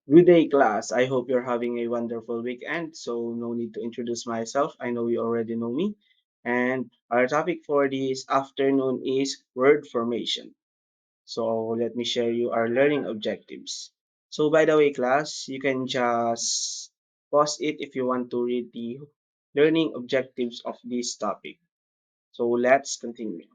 Good day, class. I hope you're having a wonderful weekend. So, no need to introduce myself. I know you already know me. And our topic for this afternoon is word formation. So, let me share you our learning objectives. So, by the way, class, you can just pause it if you want to read the learning objectives of this topic. So, let's continue.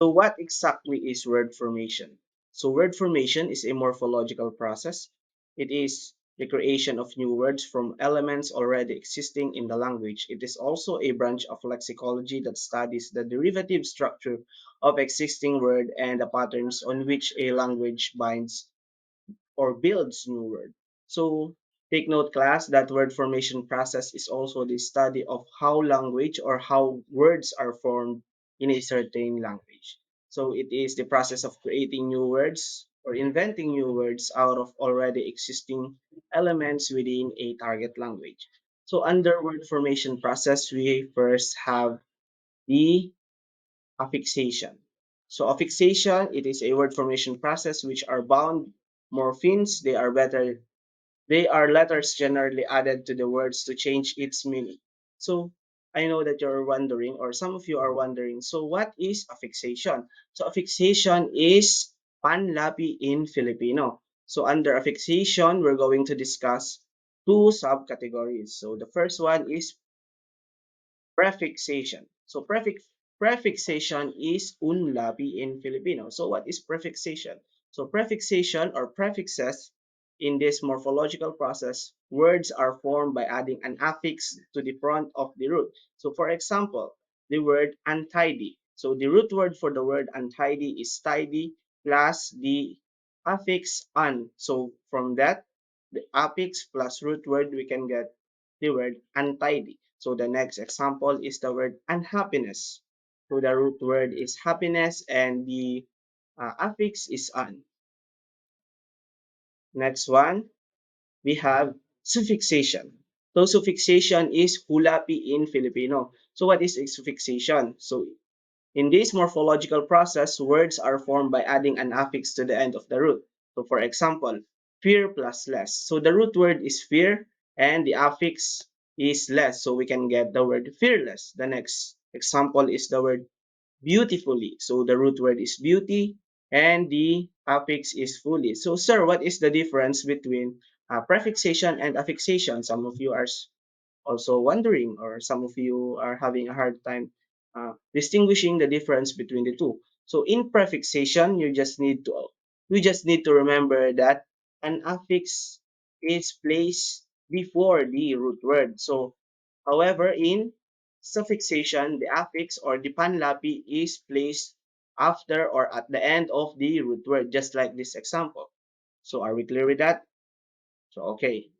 So what exactly is word formation? So word formation is a morphological process. It is the creation of new words from elements already existing in the language. It is also a branch of lexicology that studies the derivative structure of existing word and the patterns on which a language binds or builds new word. So take note class that word formation process is also the study of how language or how words are formed in a certain language. So it is the process of creating new words or inventing new words out of already existing elements within a target language. So under word formation process, we first have the affixation. So affixation, it is a word formation process which are bound morphemes. They are letters generally added to the words to change its meaning. So I know that you're wondering, or some of you are wondering, so what is affixation? So affixation is panlapi in Filipino. So under affixation, we're going to discuss two subcategories. So the first one is prefixation. So prefixation is unlapi in Filipino. So what is prefixation? So prefixation or prefixes in this morphological process, words are formed by adding an affix to the front of the root. So for example, the word untidy. So the root word for the word untidy is tidy plus the affix un. So from that, the affix plus root word, we can get the word untidy. So the next example is the word unhappiness. So the root word is happiness and the affix is un. Next one, we have suffixation. So suffixation is hulapi in Filipino. So what is a suffixation? So in this morphological process, words are formed by adding an affix to the end of the root. So for example, fear plus less. So the root word is fear and the affix is less. So we can get the word fearless. The next example is the word beautifully. So the root word is beauty and the affix is fully. So sir, what is the difference between prefixation and affixation? Some of you are also wondering, or some of you are having a hard time distinguishing the difference between the two. So in prefixation, you just need to remember that an affix is placed before the root word. So however, in suffixation, the affix or the panlapi is placed after or at the end of the root word, just like this example. So are we clear with that? So okay,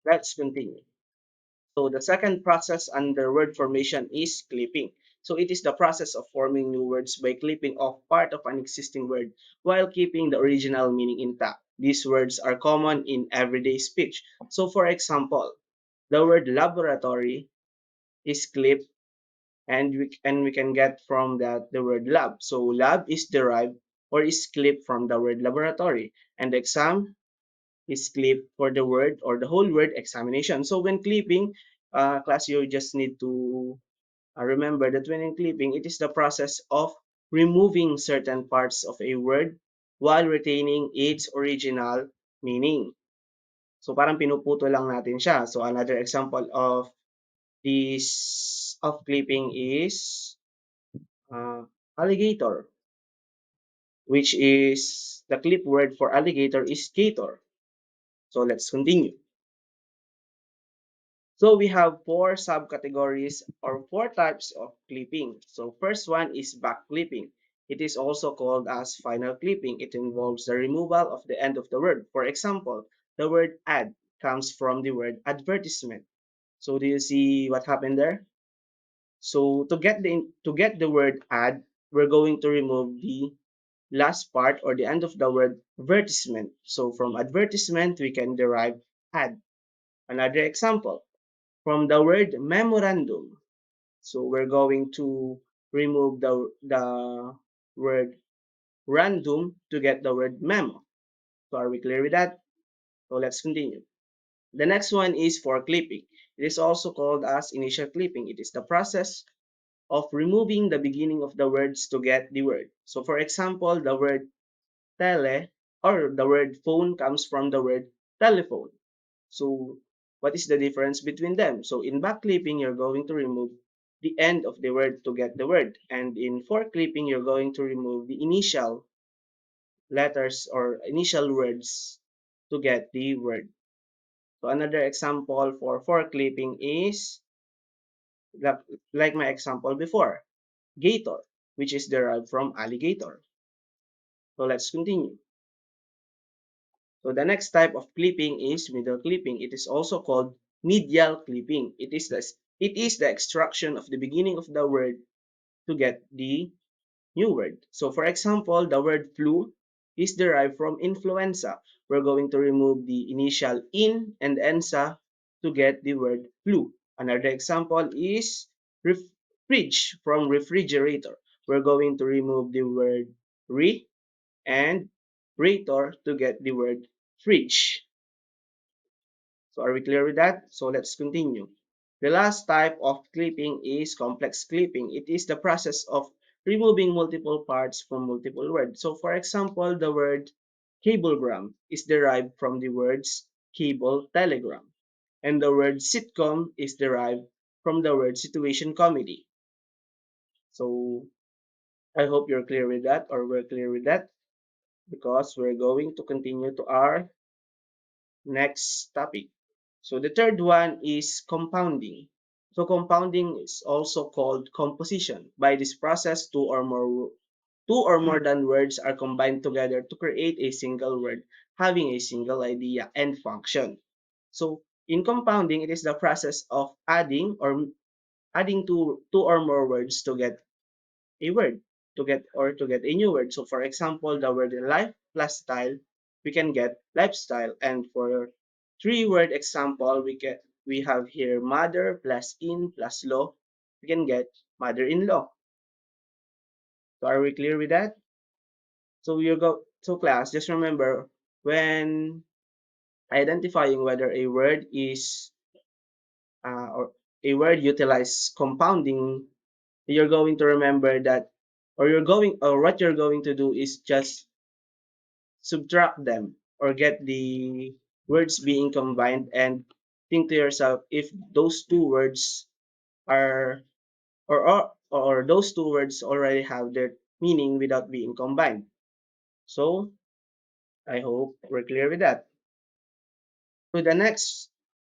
let's continue. So the second process under word formation is clipping. So it is the process of forming new words by clipping off part of an existing word while keeping the original meaning intact. These words are common in everyday speech. So for example, the word laboratory is clipped and we can get from that the word lab. So lab is derived or is clipped from the word laboratory and exam is clip for the word or the whole word examination. So when clipping, class, you just need to remember that when in clipping, it is the process of removing certain parts of a word while retaining its original meaning. So parang pinuputo lang natin siya. So another example of this of clipping is uh, alligator, which is the clip word for alligator is gator. So let's continue. So we have four subcategories or four types of clipping. So first one is back clipping. It is also called as final clipping. It involves the removal of the end of the word. For example, the word ad comes from the word advertisement. So do you see what happened there? So to get the word ad, we're going to remove the last part or the end of the word advertisement. So from advertisement, we can derive ad. Another example, from the word memorandum. So we're going to remove the word random to get the word memo. So are we clear with that? So let's continue. The next one is for clipping. It is also called as initial clipping. It is the process of removing the beginning of the words to get the word. So for example, the word tele or the word phone comes from the word telephone. So what is the difference between them? So in back clipping, you're going to remove the end of the word to get the word. And in for clipping, you're going to remove the initial letters or initial words to get the word. So another example for clipping is like my example before, gator, which is derived from alligator. So let's continue. So the next type of clipping is middle clipping. It is also called medial clipping. It is the extraction of the beginning of the word to get the new word. So for example, the word flu is derived from influenza. We're going to remove the initial in and ensa to get the word flu. Another example is fridge from refrigerator. We're going to remove the word re and rator to get the word fridge. So are we clear with that? So let's continue. The last type of clipping is complex clipping. It is the process of removing multiple parts from multiple words. So for example, the word cablegram is derived from the words cable telegram. And the word sitcom is derived from the word situation comedy. So I hope you're clear with that or we're clear with that because we're going to continue to our next topic. So the third one is compounding. So compounding is also called composition. By this process, two or more than words are combined together to create a single word having a single idea and function. So in compounding, it is the process of adding two or more words to get a word to get a new word. So for example, the word life plus style, we can get lifestyle. And for three-word example, we have here mother plus in plus law, we can get mother-in-law. So are we clear with that? So you go to class, just remember when identifying whether a word is or a word utilize compounding, you're going to remember that or what you're going to do is just subtract them or get the words being combined and think to yourself if those two words are or those two words already have their meaning without being combined. So I hope we're clear with that. So the next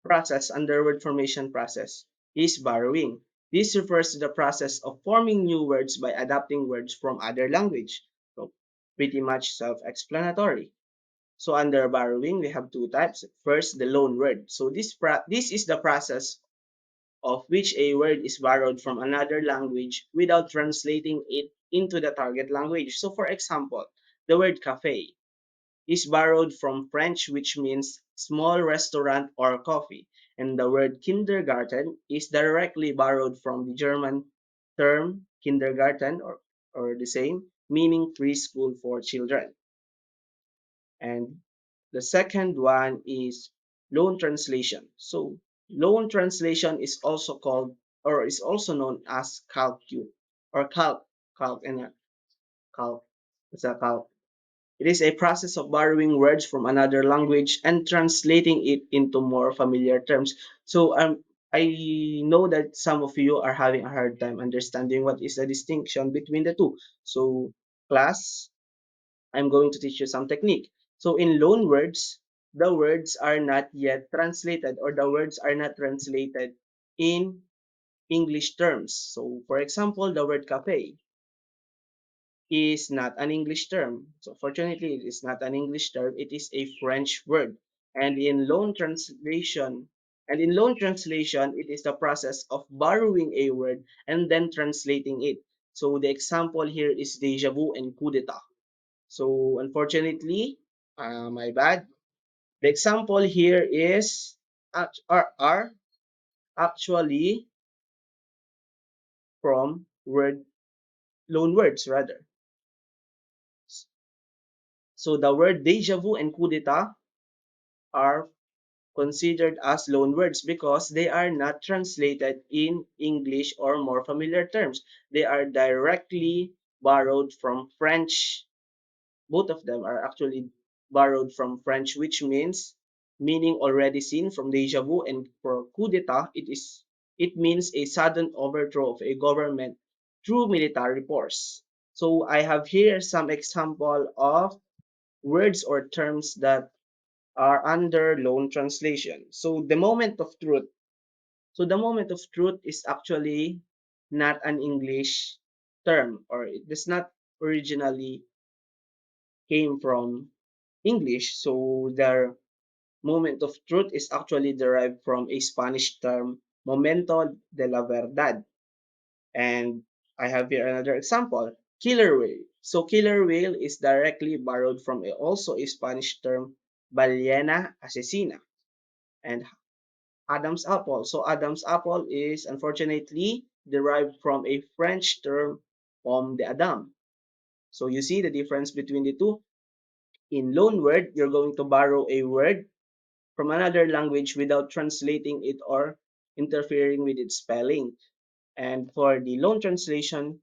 process under word formation process is borrowing. This refers to the process of forming new words by adapting words from other language. So pretty much self-explanatory. So under borrowing, we have two types. First, the loan word. So this is the process of which a word is borrowed from another language without translating it into the target language. So for example, the word cafe is borrowed from French, which means small restaurant or coffee. And the word kindergarten is directly borrowed from the German term kindergarten or the same, meaning preschool for children. And the second one is loan translation. So loan translation is also called or is also known as calcu or calc and calc. It's a calc. It is a process of borrowing words from another language and translating it into more familiar terms. So I know that some of you are having a hard time understanding what is the distinction between the two. So class, I'm going to teach you some technique. So in loan words, the words are not yet translated or the words are not translated in English terms. So for example, the word cafe is not an English term. So fortunately, it is not an English term. It is a French word. And in loan translation, it is the process of borrowing a word and then translating it. So the example here is déjà vu and coup d'etat. So unfortunately, my bad. The example here is are actually from loan words rather. So the word déjà vu and coup d'etat are considered as loan words because they are not translated in English or more familiar terms. They are directly borrowed from French. Both of them are actually borrowed from French, which means meaning already seen from déjà vu, and for coup d'etat, it means a sudden overthrow of a government through military force. So I have here some example of words or terms that are under loan translation. So the moment of truth. So the moment of truth is actually not an English term, or it does not originally came from English. So the moment of truth is actually derived from a Spanish term, momento de la verdad. And I have here another example, killer whale. So killer whale is directly borrowed from also a Spanish term, ballena asesina. And Adam's apple. So Adam's apple is unfortunately derived from a French term, pomme d'Adam. So you see the difference between the two. In loanword, you're going to borrow a word from another language without translating it or interfering with its spelling. And for the loan translation,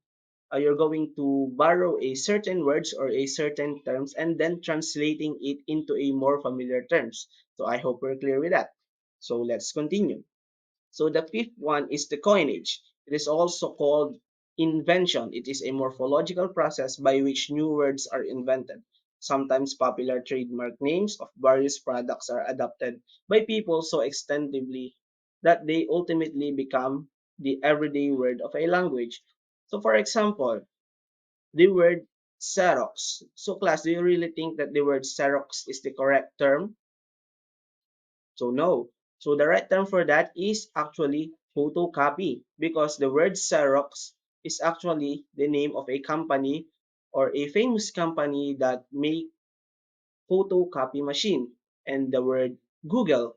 you're going to borrow a certain words or a certain terms and then translating it into a more familiar terms. So I hope we're clear with that. So let's continue. So the fifth one is the coinage. It is also called invention. It is a morphological process by which new words are invented. Sometimes popular trademark names of various products are adopted by people so extensively that they ultimately become the everyday word of a language. So for example, the word Xerox. So class, do you really think that the word Xerox is the correct term? So no. So the right term for that is actually photocopy because the word Xerox is actually the name of a company or a famous company that make photocopy machine, and the word Google.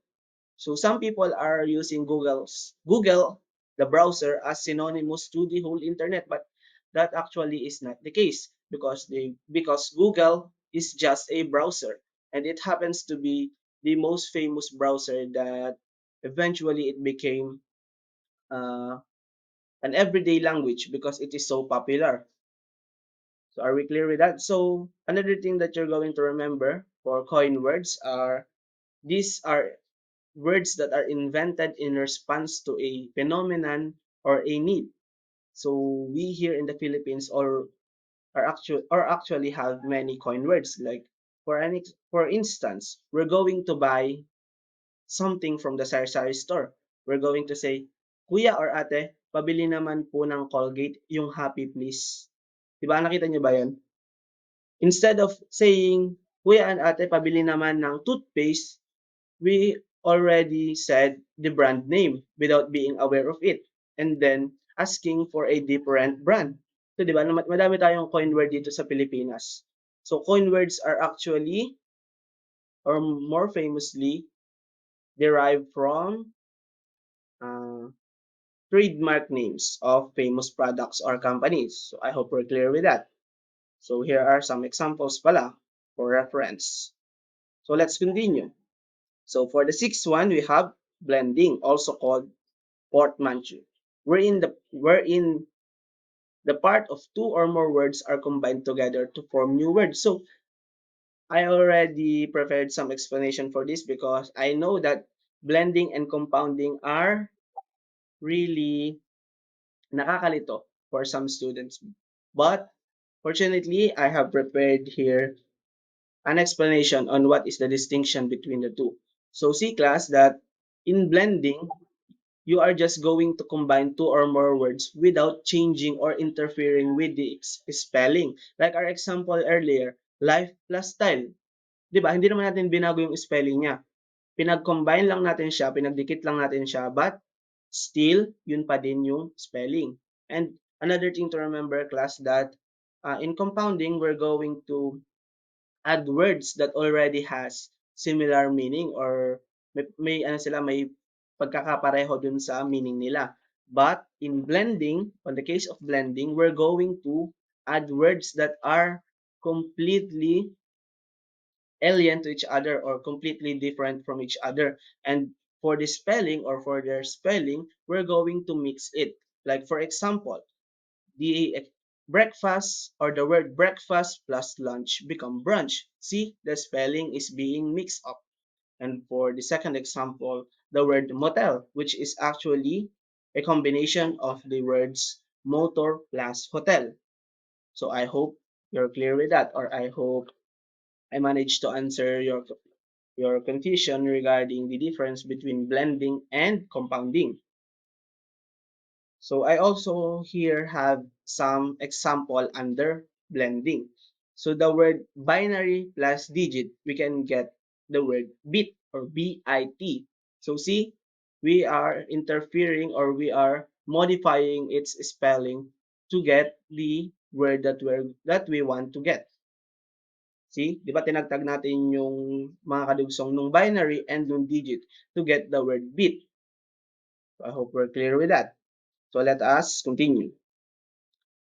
So some people are using Google, the browser, as synonymous to the whole internet, but that actually is not the case because Google is just a browser, and it happens to be the most famous browser that eventually it became uh, an everyday language because it is so popular. So are we clear with that? So another thing that you're going to remember for coin words are these are words that are invented in response to a phenomenon or a need. So we here in the Philippines actually have many coin words. Like for instance, we're going to buy something from the sari-sari store. We're going to say, Kuya or ate, pabili naman po ng Colgate, yung happy please. Diba nakita niyo ba yun? Instead of saying, Kuya and ate, pabili naman ng toothpaste, we already said the brand name without being aware of it and then asking for a different brand. So, di ba, madami tayong coin word dito sa Pilipinas. So, coin words are actually or more famously derived from uh, trademark names of famous products or companies. So, I hope we're clear with that. So, here are some examples pala for reference. So, let's continue. So, for the sixth one, we have blending, also called portmanteau, wherein the part of two or more words are combined together to form new words. So I already prepared some explanation for this because I know that blending and compounding are really nakakalito for some students. But fortunately, I have prepared here an explanation on what is the distinction between the two. So see class that in blending, you are just going to combine two or more words without changing or interfering with the spelling. Like our example earlier, life plus style. 'Di ba? Hindi naman natin binago yung spelling niya. Pinag-combine lang natin siya, pinagdikit lang natin siya, but still, yun pa din yung spelling. And another thing to remember, class, that in compounding, we're going to add words that already has similar meaning or may ano sila may pagkakapareho dun sa meaning nila. But in blending, on the case of blending, we're going to add words that are completely alien to each other or completely different from each other. And for the spelling or for their spelling, we're going to mix it. Like for example, the breakfast or the word breakfast plus lunch become brunch. See, the spelling is being mixed up. And for the second example, the word motel, which is actually a combination of the words motor plus hotel. So I hope you're clear with that, or I hope I managed to answer your confusion regarding the difference between blending and compounding. So I also here have some example under blending. So the word binary plus digit, we can get the word bit or bit. So see, we are interfering or we are modifying its spelling to get the word that we want to get. See, di ba tinagtag natin yung mga kadugsong nung binary and nung digit to get the word bit. So I hope we're clear with that. So let us continue.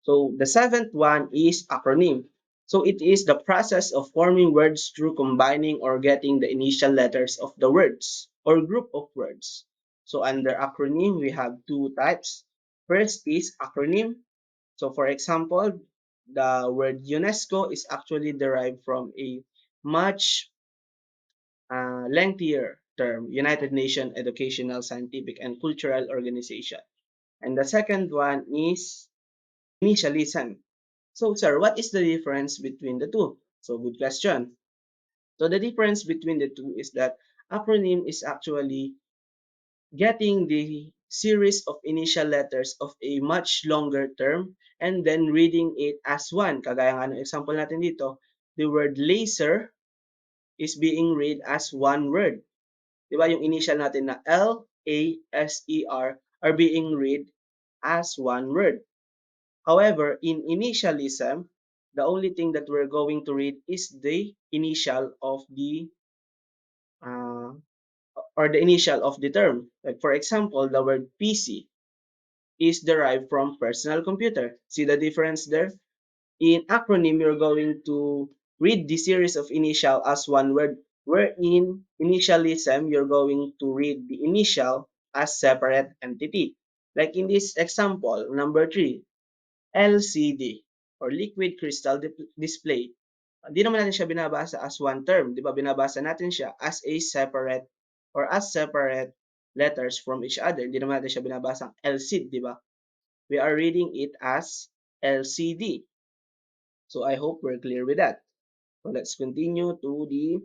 So the seventh one is acronym. So it is the process of forming words through combining or getting the initial letters of the words or group of words. So under acronym, we have two types. First is acronym. So for example, the word UNESCO is actually derived from a much lengthier term, United Nations Educational, Scientific, and Cultural Organization. And the second one is initialism. So, sir, what is the difference between the two? So, good question. So, the difference between the two is that acronym is actually getting the series of initial letters of a much longer term and then reading it as one. Kagaya nga ng example natin dito, the word laser is being read as one word. Di ba? Yung initial natin na L-A-S-E-R are being read as one word. However, in initialism, the only thing that we're going to read is the initial of the uh, or the initial of the term. Like for example, the word PC is derived from personal computer. See the difference there? In acronym, you're going to read the series of initial as one word, where in initialism, you're going to read the initial as separate entity. Like in this example, number 3, LCD or liquid crystal display. Hindi naman natin siya binabasa as one term, 'di ba? Binabasa natin siya as a separate or as separate letters from each other. Hindi naman natin siya binabasa LCD, 'di ba? We are reading it as LCD. So I hope we're clear with that. So let's continue to the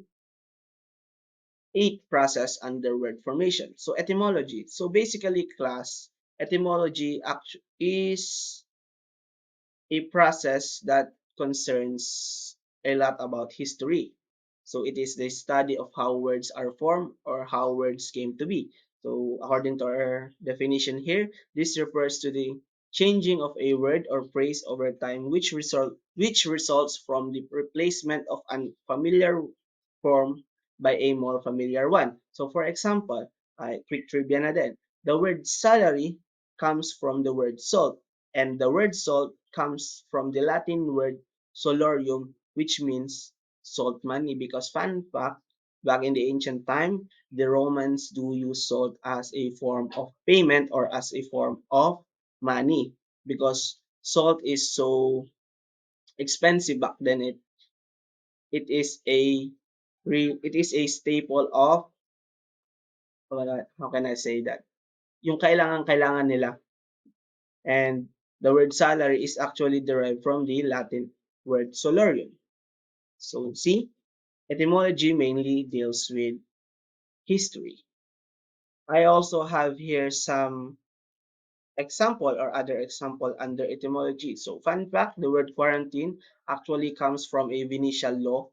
eighth process under word formation. So etymology. So basically, class, etymology is a process that concerns a lot about history. So it is the study of how words are formed or how words came to be. So according to our definition here, this refers to the changing of a word or phrase over time which results from the replacement of an familiar form by a more familiar one. So for example, quick trivia na din. The word salary comes from the word salt, and the word salt comes from the Latin word solarium, which means salt money. Because fun fact, back in the ancient time, the Romans do use salt as a form of payment or as a form of money. Because salt is so expensive back then, it is a it is a staple of how can I say that? Yung kailangan nila. And the word salary is actually derived from the Latin word solarium. So see, etymology mainly deals with history. I also have here some example or other example under etymology. So fun fact, the word quarantine actually comes from a Venetian law,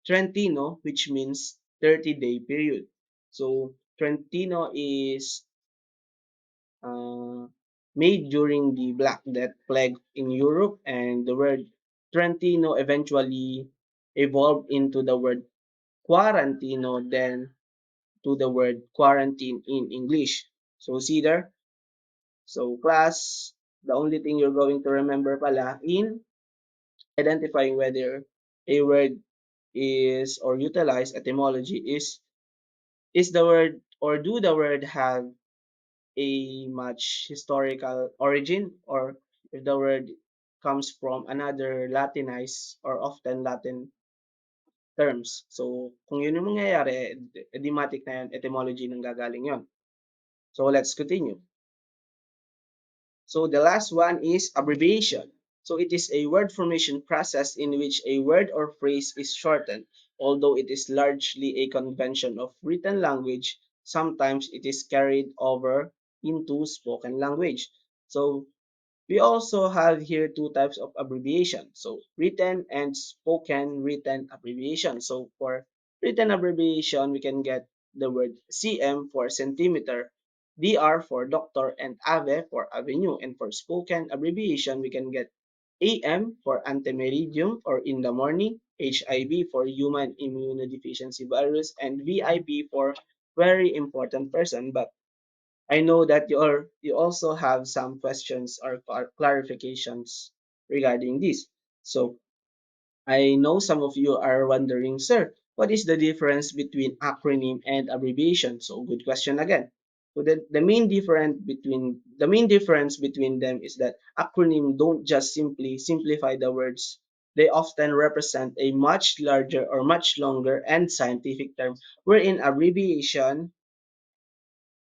Trentino, which means 30-day period. So Trentino is uh, made during the Black Death plague in Europe, and the word Trentino eventually evolved into the word quarantino, then to the word quarantine in English. So see there? So class, the only thing you're going to remember pala in identifying whether a word is or utilize etymology is the word or do the word have a much historical origin, or if the word comes from another Latinized or often Latin terms. So, kung yun yung mangyayari, idiomatic na yun, etymology nang gagaling yun. So, let's continue. So, the last one is abbreviation. So, it is a word formation process in which a word or phrase is shortened. Although it is largely a convention of written language, sometimes it is carried over into spoken language. So, we also have here two types of abbreviation. So written and spoken written abbreviation. So for written abbreviation, we can get the word cm for centimeter, dr for doctor, and ave for avenue. And for spoken abbreviation, we can get am for antemeridium or in the morning, hiv for human immunodeficiency virus, and vip for very important person. But I know that you also have some questions or clarifications regarding this. So I know some of you are wondering, sir, what is the difference between acronym and abbreviation? So good question again. So the main difference between them is that acronym don't just simply simplify the words. They often represent a much larger or much longer and scientific term, wherein abbreviation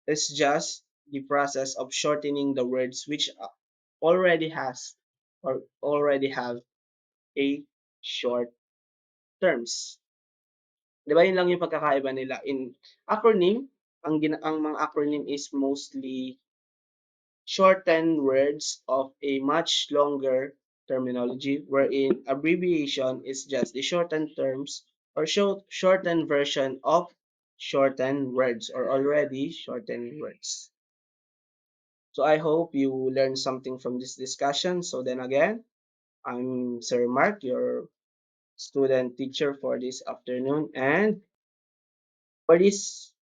is just the process of shortening the words which already has or already have a short terms. 'Di ba yun lang yung pagkakaiba nila. In acronym, ang mga acronym is mostly shortened words of a much longer terminology, wherein abbreviation is just the shortened terms or shortened version of shortened words or already shortened words. So I hope you learned something from this discussion. So then again, I'm Sir Mark, your student teacher for this afternoon. And for this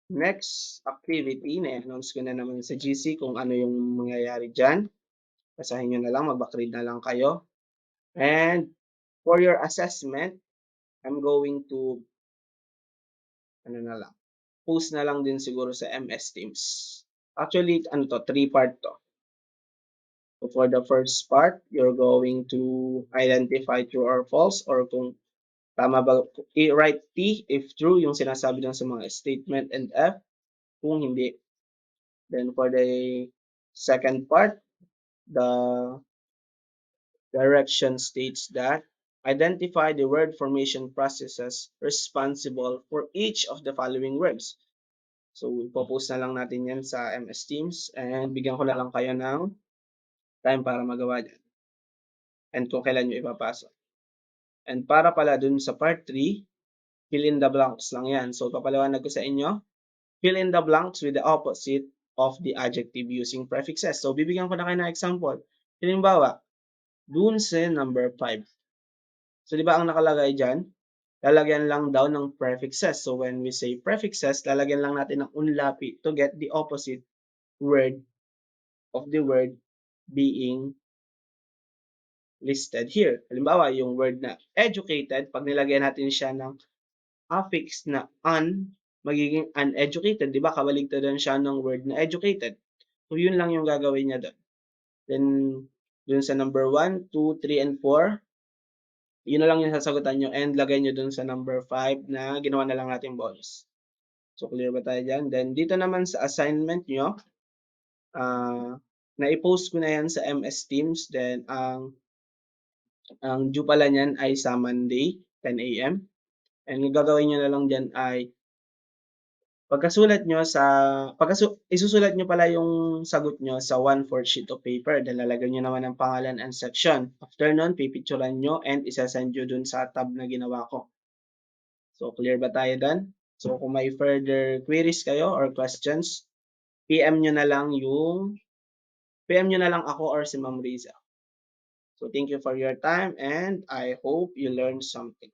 next activity, na-announce ko na naman sa GC kung ano yung mangyayari dyan. Basahin nyo na lang, mag-backread na lang kayo. And for your assessment, I'm going to, ano na lang, post na lang din siguro sa MS Teams. Actually, ano to, three-part to. So for the first part, you're going to identify true or false or kung tama ba, i-write T if true yung sinasabi lang sa mga statement and F kung hindi. Then for the second part, the direction states that identify the word formation processes responsible for each of the following words. So, ipopost na lang natin yan sa MS Teams and bigyan ko na lang kayo ng time para magawa dyan and kung kailan nyo ipapasok. And para pala dun sa part 3, fill in the blanks lang yan. So, papaliwanag ko sa inyo, fill in the blanks with the opposite of the adjective using prefixes. So, bibigyan ko na kayo ng example. Halimbawa, dun sa number 5. So, di ba ang nakalagay dyan? Lalagyan lang daw ng prefixes. So, when we say prefixes, lalagyan lang natin ng unlapi to get the opposite word of the word being listed here. Halimbawa, yung word na educated, pag nilagyan natin siya ng affix na magiging uneducated. Di ba? Kabaligtaran siya ng word na educated. So, yun lang yung gagawin niya doon. Then, dun sa number 1, 2, 3, and 4, yun na lang yung sasagutan nyo and lagay nyo dun sa number 5 na ginawa na lang natin bonus. So, clear ba tayo dyan? Then, dito naman sa assignment nyo, na-post ko na yan sa MS Teams. Then, ang due pala niyan ay sa Monday, 10 a.m. And yung gagawin nyo na lang dyan ay isusulat nyo pala yung sagot nyo sa 1/4 sheet of paper. Then lalagyan nyo naman ng pangalan and section. After nun, pipicturan nyo and isasend nyo dun sa tab na ginawa ko. So, clear ba tayo dun? So, kung may further queries kayo or questions, PM nyo na lang ako or si Ma'am Riza. So, thank you for your time and I hope you learned something.